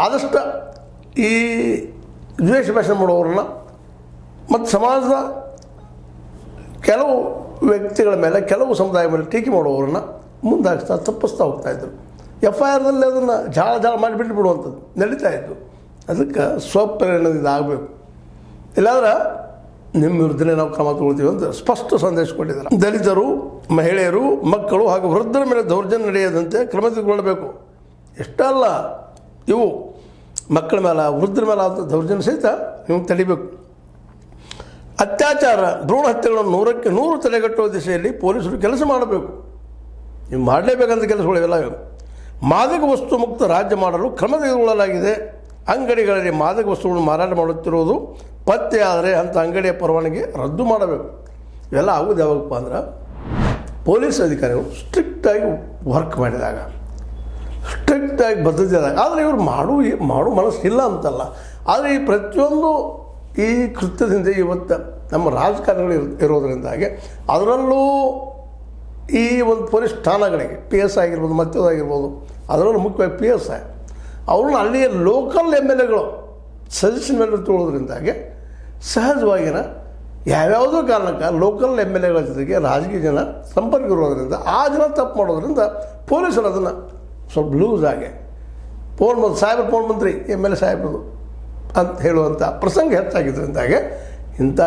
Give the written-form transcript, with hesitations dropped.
ಆದಷ್ಟು ಈ ದ್ವೇಷ ಭಾಷಣ ಮಾಡೋರನ್ನ ಮತ್ತು ಸಮಾಜದ ಕೆಲವು ವ್ಯಕ್ತಿಗಳ ಮೇಲೆ ಕೆಲವು ಸಮುದಾಯ ಮೇಲೆ ಟೀಕೆ ಮಾಡುವವರನ್ನ ಮುಂದಾಗಿಸ್ತಾ ತಪ್ಪಿಸ್ತಾ ಹೋಗ್ತಾಯಿದ್ರು. FIRದಲ್ಲಿ ಅದನ್ನು ಜಾಳ ಮಾಡಿಬಿಟ್ಟು ಬಿಡುವಂಥದ್ದು ನಡೀತಾ ಇತ್ತು. ಅದಕ್ಕೆ ಸ್ವಪ್ರೇರಣದಿಂದ ಆಗಬೇಕು, ಇಲ್ಲಾಂದ್ರೆ ನಿಮ್ಮ ವಿರುದ್ಧನೇ ನಾವು ಕ್ರಮ ತಗೊಳ್ತೀವಿ ಅಂತ ಸ್ಪಷ್ಟ ಸಂದೇಶ ಕೊಟ್ಟಿದ್ದಾರೆ. ದಲಿತರು, ಮಹಿಳೆಯರು, ಮಕ್ಕಳು ಹಾಗೂ ವೃದ್ಧರ ಮೇಲೆ ದೌರ್ಜನ್ಯ ನಡೆಯದಂತೆ ಕ್ರಮ ತೆಗೆದುಕೊಳ್ಳಬೇಕು. ಎಷ್ಟಲ್ಲ, ಇವು ಮಕ್ಕಳ ಮೇಲೆ, ವೃದ್ಧರ ಮೇಲೆ ಆದ ದೌರ್ಜನ್ಯ ಸಹಿತ ನೀವು ತಡಿಬೇಕು. ಅತ್ಯಾಚಾರ, ಭ್ರೂಣ ಹತ್ಯೆಗಳನ್ನು 100ಕ್ಕೆ 100 ತಡೆಗಟ್ಟುವ ದಿಶೆಯಲ್ಲಿ ಪೊಲೀಸರು ಕೆಲಸ ಮಾಡಬೇಕು. ನೀವು ಮಾಡಲೇಬೇಕಂತ ಕೆಲಸಗಳಿವೆಲ್ಲ. ಮಾದಕ ವಸ್ತು ಮುಕ್ತ ರಾಜ್ಯ ಮಾಡಲು ಕ್ರಮ ತೆಗೆದುಕೊಳ್ಳಲಾಗಿದೆ. ಅಂಗಡಿಗಳಲ್ಲಿ ಮಾದಕ ವಸ್ತುಗಳನ್ನು ಮಾರಾಟ ಮಾಡುತ್ತಿರುವುದು ಪತ್ತೆ ಆದರೆ ಅಂಥ ಅಂಗಡಿಯ ಪರವಾನಗಿ ರದ್ದು ಮಾಡಬೇಕು. ಇವೆಲ್ಲ ಆಗೋದು ಯಾವಾಗಪ್ಪ ಅಂದ್ರೆ ಪೊಲೀಸ್ ಅಧಿಕಾರಿಗಳು ಸ್ಟ್ರಿಕ್ಟಾಗಿ ವರ್ಕ್ ಮಾಡಿದಾಗ, ಸ್ಟ್ರಿಕ್ಟಾಗಿ ಬದ್ಧತೆ ಆದಾಗ. ಆದರೆ ಇವರು ಮಾಡು ಮನಸ್ಸಿಲ್ಲ ಅಂತಲ್ಲ, ಆದರೆ ಈ ಪ್ರತಿಯೊಂದು ಈ ಕೃತ್ಯದಿಂದ ಇವತ್ತು ನಮ್ಮ ರಾಜಕಾರಣಿಗಳು ಇರೋದರಿಂದಾಗಿ, ಅದರಲ್ಲೂ ಈ ಒಂದು ಪೊಲೀಸ್ ಠಾಣಗಳಿಗೆ PS ಆಗಿರ್ಬೋದು, ಮತ್ತದಾಗಿರ್ಬೋದು, ಅದರಲ್ಲೂ ಮುಖ್ಯವಾಗಿ PSI ಅವ್ರನ್ನ ಅಲ್ಲಿಯ ಲೋಕಲ್ MLAಗಳು ಸಜೆಷನ್ ಮೇಲೆ ತೊಗೊಳೋದ್ರಿಂದಾಗಿ ಸಹಜವಾಗಿನ ಯಾವ್ಯಾವುದೋ ಕಾರಣಕ್ಕೆ ಲೋಕಲ್ MLAಗಳ ಜೊತೆಗೆ ರಾಜಕೀಯ ಜನ ಸಂಪರ್ಕ ಇರೋದರಿಂದ ಆ ಜನ ತಪ್ಪು ಮಾಡೋದ್ರಿಂದ ಪೊಲೀಸರು ಅದನ್ನು ಸ್ವಲ್ಪ ಲೂಸ್ ಆಗಿ ಸಾಹೇಬರು ಫೋನ್ ಮಂತ್ರಿ MLA ಸಾಹೇಬ್ರದು ಅಂತ ಹೇಳುವಂಥ ಪ್ರಸಂಗ ಹೆಚ್ಚಾಗಿದ್ದರಿಂದಾಗೆ ಇಂಥ